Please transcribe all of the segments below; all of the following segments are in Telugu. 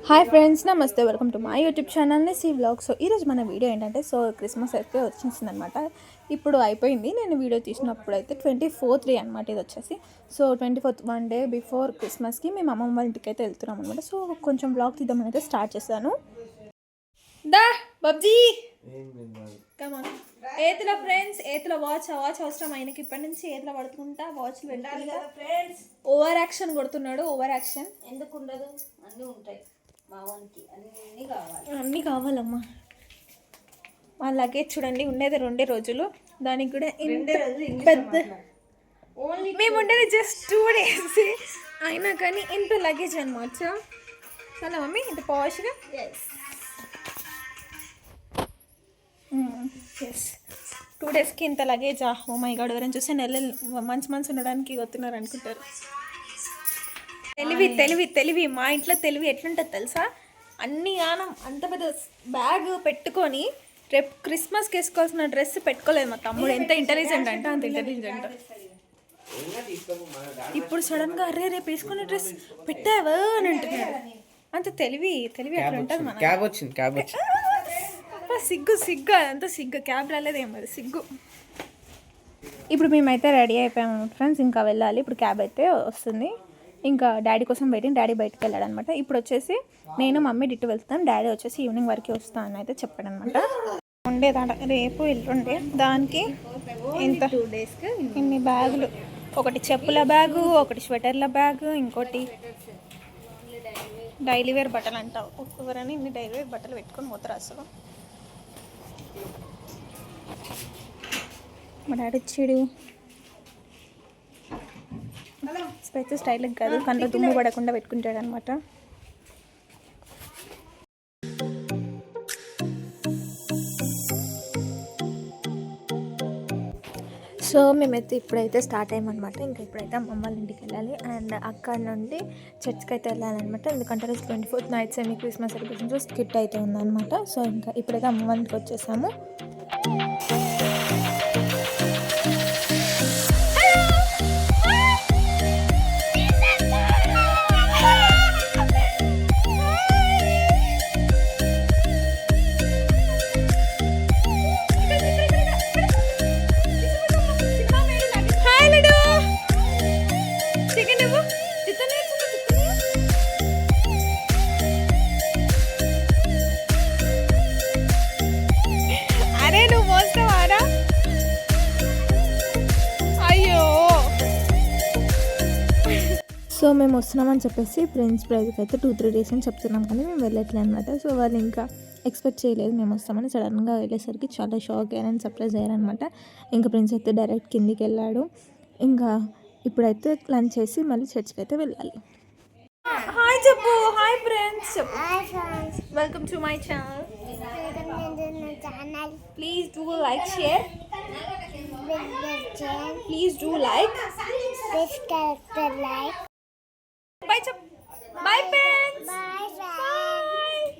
హాయ్ ఫ్రెండ్స్, నమస్తే. Welcome to my YouTube channel C vlog. So ఈరోజు మన వీడియో ఏంటంటే, క్రిస్మస్ అయితే వచ్చేసిందనమాట. ఇప్పుడు అయిపోయింది. నేను వీడియో తీసినప్పుడు అయితే 24th అనమాట. ఇది వచ్చేసి 24th 1 డే బిఫోర్ క్రిస్మస్కి మేము అమ్మమ్మ వాళ్ళ ఇంటికి అయితే వెళ్తున్నాం అనమాట. సో కొంచెం వ్లాగ్ తీద్దామని అయితే స్టార్ట్ చేశాను. దా బబ్జీ కమాన్. ఏతుల ఫ్రెండ్స్, ఏతుల వాచ్ అవసరం ఆయనకి. ఇప్పటి నుంచి ఏతుల పడుతుంటా వాచ్లు వెళ్ళాలి కదా ఫ్రెండ్స్. ఓవర్ యాక్షన్ కొడుతున్నాడు. ఓవర్ యాక్షన్ ఎందుకు ఉండదు? అన్నీ ఉంటాయి మావానికి, అన్నీ కావాలమ్మా. మా లగేజ్ చూడండి, ఉండేది 2 రోజులు. దానికి కూడా పెద్ద మేము ఉండేది జస్ట్ 2 days అయినా కానీ ఇంత లగేజ్ అనమాట. చాలా మమ్మీ ఇంత పాష్గా. ఎస్ 2 daysకి ఇంత లగేజా? ఓ మై గాడ్, ఎవరైనా చూస్తే మంత్స్ ఉండడానికి వస్తున్నారు అనుకుంటారు. తెలివి మా ఇంట్లో తెలివి ఎట్లుంటుంది తెలుసా? అన్ని గానం అంత పెద్ద బ్యాగ్ పెట్టుకొని రేపు క్రిస్మస్కి వేసుకోవాల్సిన డ్రెస్ పెట్టుకోలేదు మా తమ్ముడు. ఎంత ఇంటెలిజెంట్ అంటే అంత ఇంటెలిజెంట్. ఇప్పుడు సడన్గా అరే రేపు వేసుకునే డ్రెస్ పెట్టావా అని అంటున్నాడు. అంత తెలివి ఎట్లుంటుంది మన. సిగ్గు అదంతా సిగ్గు. క్యాబ్ రాలేదేమో, అది సిగ్గు. ఇప్పుడు మేమైతే రెడీ అయిపోయాము ఫ్రెండ్స్. ఇంకా వెళ్ళాలి. ఇప్పుడు క్యాబ్ అయితే వస్తుంది. ఇంకా డాడీ కోసం వెయిటింగ్. డాడీ బయటకు వెళ్ళాడు అనమాట. ఇప్పుడు వచ్చేసి నేను మమ్మీ డిట్టు వెళ్తాను. డాడీ వచ్చేసి ఈవినింగ్ వరకు వస్తాను అని అయితే చెప్పాడు అనమాట. ఉండేదాట రేపు ఎల్లుండే దానికి ఇంత 2 daysకి ఇన్ని బ్యాగులు. ఒకటి చెప్పుల బ్యాగు, ఒకటి స్వెటర్ల బ్యాగు, ఇంకోటి డైలీ వేర్ బట్టలు అంటావు. ఎవరైనా ఇన్ని డైలీ వేర్ బట్టలు పెట్టుకొని పోతారు అసలు. మా డాడీ వచ్చాడు. స్పెక్స్ స్టైల్కి కాదు, కళ్ళు దుమ్ము పడకుండా పెట్టుకుంటాడు అనమాట. సో మేమైతే ఇప్పుడైతే స్టార్ట్ అయ్యామన్నమాట. ఇంకా ఇప్పుడైతే అమ్మమ్మ వాళ్ళ ఇంటికి వెళ్ళాలి. అండ్ అక్కడ నుండి చర్చ్కి అయితే వెళ్ళాలన్నమాట. ఎందుకంటే 24th night semi Christmas celebrations skit అయితే ఉందన్నమాట. సో ఇంకా ఇప్పుడైతే అమ్మమ్మ వాళ్ళ ఇంటికి వచ్చేసాము. సో మేము వస్తున్నామని చెప్పేసి ప్రిన్స్ ప్రైజ్కి అయితే 2-3 days అని చెప్తున్నాం, కానీ మేము వెళ్ళట్లేదు అనమాట. సో వాళ్ళు ఇంకా ఎక్స్పెక్ట్ చేయలేదు మేము వస్తామని. సడన్గా వెళ్ళేసరికి చాలా షాక్ అయ్యారని, సర్ప్రైజ్ అయ్యారనమాట. ఇంకా ప్రిన్స్ అయితే డైరెక్ట్ కిందికి వెళ్ళాడు. ఇంకా ఇప్పుడైతే లంచ్ చేసి మళ్ళీ చర్చ్కి అయితే వెళ్ళాలి. హాయ్ చెప్పు. హాయ్ ఫ్రెండ్స్ చెప్పు. Welcome to my channel. Please do like, share. Please do like. Bye chap. Bye friends. Bye friends.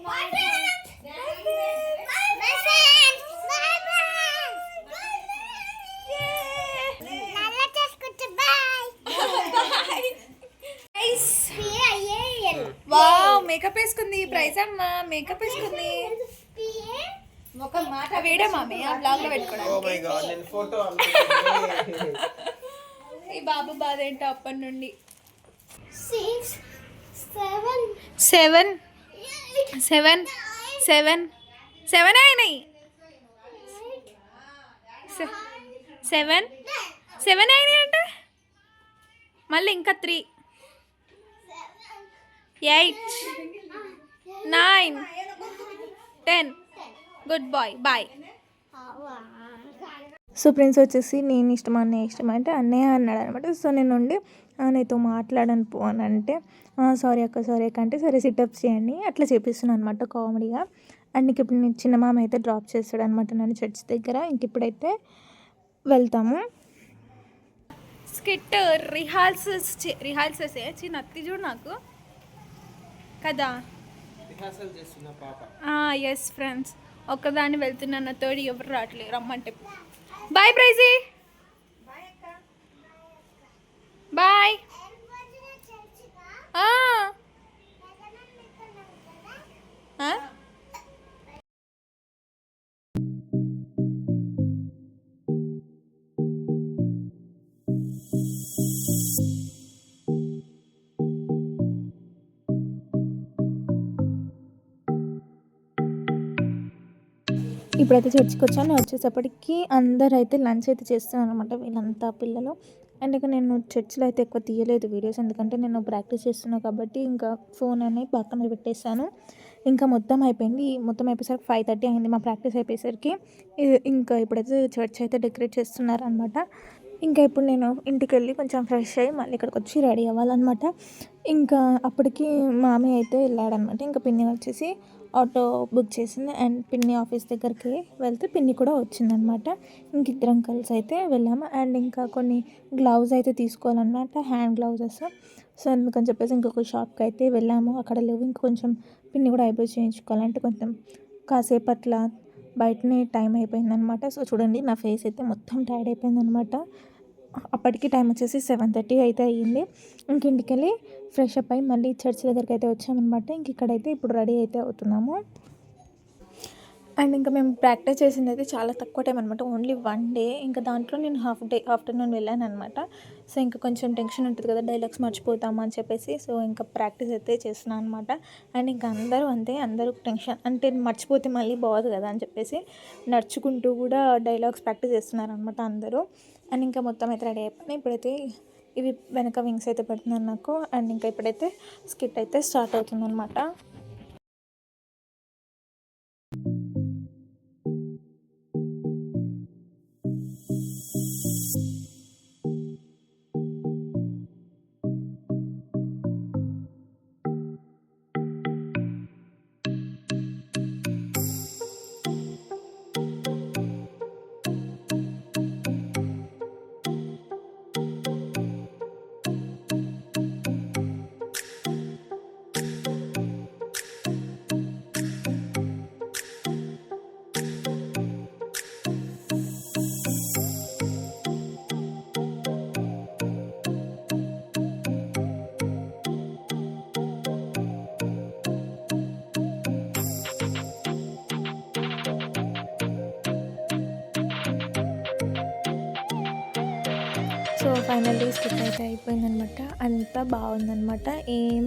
Bye friends. Bye friends. Bye friends. Bye friends. Bye friends. Yay. Nalla cheskutte bye. Bye. Guys. Wow, makeup వేసుకుంది ప్రైజ్ అమ్మ. మేకప్ వేసుకుంది. మొక్క మాట వేడే మామే ఆ బ్లాగ్ లో పెట్టుకోవడానికి. ఓ మై గాడ్, నేను ఫోటో ఈ బాబు బాధ ఏంటో అప్పటి నుండి. 6 7 అయినాయి. 7 అయినాయి అంటే మళ్ళీ ఇంకా 3 8 9 10. Good bye. Bye. So Prince వచ్చేసి నేను ఇష్టం, అన్నయ్య ఇష్టం అంటే అన్నయ్య అన్నాడు అనమాట. సో నేను ఉండి నీతో మాట్లాడను పో అని అంటే, సారీ అక్క అంటే సరే సిటప్స్ చేయండి అట్లా చేపిస్తున్నాను అనమాట కామెడీగా. అండ్ ఇంక ఇప్పుడు నేను చిన్న మామ అయితే డ్రాప్ చేస్తాడు అనమాట నన్ను చర్చ్ దగ్గర. ఇంక ఇప్పుడైతే వెళ్తాము. స్కిట్ రిహార్సల్స్ నత్తి చూడు నాకు కదా. ఎస్ ఫ్రెండ్స్, ఒక్కదాన్ని వెళ్తున్నాను, తోడి ఎవరు రావట్లేదు రమ్మంటే. బాయ్ ప్రైజీ. బాయ్. ఇప్పుడైతే చర్చికి వచ్చాను. వచ్చేసప్పటికి అందరూ అయితే లంచ్ అయితే చేస్తున్నారు అనమాట, వీళ్ళంతా పిల్లలు. అండ్ ఇక నేను చర్చిలో అయితే ఎక్కువ తీయలేదు వీడియోస్, ఎందుకంటే నేను ప్రాక్టీస్ చేస్తున్నా కాబట్టి ఇంకా ఫోన్ అనేది పక్కన పెట్టేశాను. ఇంకా మొత్తం అయిపోయింది. మొత్తం అయిపోయేసరికి 5:30 అయింది మా ప్రాక్టీస్ అయిపోయేసరికి. ఇంకా ఇప్పుడైతే చర్చ్ అయితే డెకరేట్ చేస్తున్నారనమాట. ఇంకా ఇప్పుడు నేను ఇంటికెళ్ళి కొంచెం ఫ్రెష్ అయ్యి మళ్ళీ ఇక్కడికి వచ్చి రెడీ అవ్వాలన్నమాట. ఇంకా అప్పటికి మామయ్య అయితే వెళ్ళాడనమాట. ఇంకా పిన్ని వచ్చేసి ఆటో బుక్ చేసింది అండ్ పిన్ని ఆఫీస్ దగ్గరికి వెళ్తే పిన్ని కూడా వచ్చిందనమాట. ఇంక ఇద్దరం కలిసి అయితే వెళ్ళాము. అండ్ ఇంకా కొన్ని గ్లౌజ్ అయితే తీసుకోవాలన్నమాట, హ్యాండ్ గ్లౌజెస్. సో అందుకని చెప్పేసి ఇంకొక షాప్కి అయితే వెళ్ళాము. అక్కడ లేవు. ఇంకొంచెం పిన్ని కూడా ఐబ్రోస్ చేయించుకోవాలంటే కొంచెం కాసేపు అట్లా బయటనే టైం అయిపోయిందనమాట. సో చూడండి నా ఫేస్ అయితే మొత్తం టైర్డ్ అయిపోయిందనమాట. అప్పటికి టైం వచ్చేసి 7:30 అయితే అయ్యింది. ఇంక ఇంటికెళ్ళి ఫ్రెష్ అప్ అయ్యి మళ్ళీ చర్చ్ దగ్గరికి అయితే వచ్చామన్నమాట. ఇంక ఇక్కడైతే ఇప్పుడు రెడీ అయితే అవుతున్నాము. అండ్ ఇంకా మేము ప్రాక్టీస్ చేసింది అయితే చాలా తక్కువ టైం అనమాట, ఓన్లీ 1 డే. ఇంకా దాంట్లో నేను హాఫ్ డే ఆఫ్టర్నూన్ వెళ్ళాను అనమాట. సో ఇంకా కొంచెం టెన్షన్ ఉంటుంది కదా, డైలాగ్స్ మర్చిపోతాము అని చెప్పేసి. సో ఇంకా ప్రాక్టీస్ అయితే చేస్తున్నాను అనమాట. అండ్ ఇంకా అందరూ అంతే, అందరూ టెన్షన్ అంటే మర్చిపోతే మళ్ళీ బాగోదు కదా అని చెప్పేసి నడుచుకుంటూ కూడా డైలాగ్స్ ప్రాక్టీస్ చేస్తున్నారు అనమాట అందరూ. అండ్ ఇంకా మొత్తం అయితే రెడీ అయిపోయినాయి. ఇప్పుడైతే ఇవి వెనక వింగ్స్ అయితే పెడుతున్నాను నాకు. అండ్ ఇంకా ఇప్పుడైతే స్కిట్ అయితే స్టార్ట్ అవుతుంది అనమాట. సో ఫైనల్లీ స్కిట్ అయితే అయిపోయిందనమాట. అంతా బాగుందనమాట, ఏం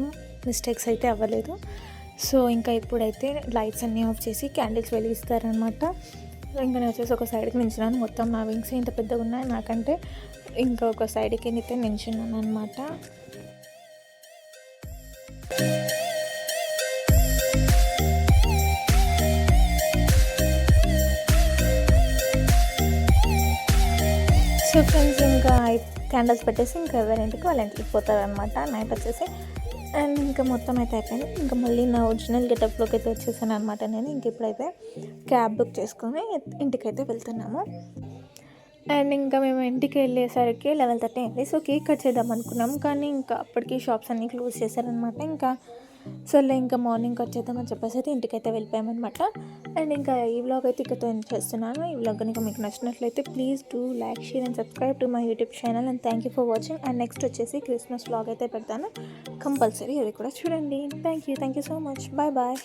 మిస్టేక్స్ అయితే అవ్వలేదు. సో ఇంకా ఇప్పుడైతే లైట్స్ అన్నీ ఆఫ్ చేసి క్యాండిల్స్ వెలిగిస్తారనమాట. ఇంకా నేను వచ్చేసి ఒక సైడ్కి నించున్నాను. మొత్తం నా వింగ్స్ ఇంత పెద్దగా ఉన్నాయి నాకంటే, ఇంకా ఒక సైడ్కి అయితే నించున్నాను అనమాట. సో ఫ్రెండ్స్ ఇంకా క్యాండిల్స్ పెట్టేసి ఇంకా ఎవరింటికి వాళ్ళ ఇంటికి పోతారనమాట నైట్ వచ్చేసి. అండ్ ఇంకా మొత్తం అయితే అయిపోయింది. ఇంకా మళ్ళీ నా ఒరిజినల్ గెటప్లోకి అయితే వచ్చేసాను అనమాట నేను. ఇంక ఇప్పుడైతే క్యాబ్ బుక్ చేసుకొని ఇంటికైతే వెళ్తున్నాము. అండ్ ఇంకా మేము ఇంటికి వెళ్ళేసరికి 11:30 అయింది. సో కేక్ కట్ చేద్దాం అనుకున్నాం, కానీ ఇంకా అప్పటికి షాప్స్ అన్నీ క్లోజ్ చేశారనమాట. ఇంకా సర్లే ఇంకా మార్నింగ్ కట్ చేద్దామని చెప్పేసి అయితే ఇంటికైతే వెళ్ళిపోయామన్నమాట. అండ్ ఇంకా ఈ వ్లాగ్ అయితే ఇక్కడ ఎండ్ చేస్తున్నాను. ఈ వ్లాగ్ కనుక మీకు నచ్చినట్లయితే please do like, share and subscribe to my YouTube channel. And thank you for watching. And next వచ్చేసి క్రిస్మస్ వ్లాగ్ అయితే పెడతాను, కంపల్సరీ అది కూడా చూడండి. Thank you so much. Bye bye.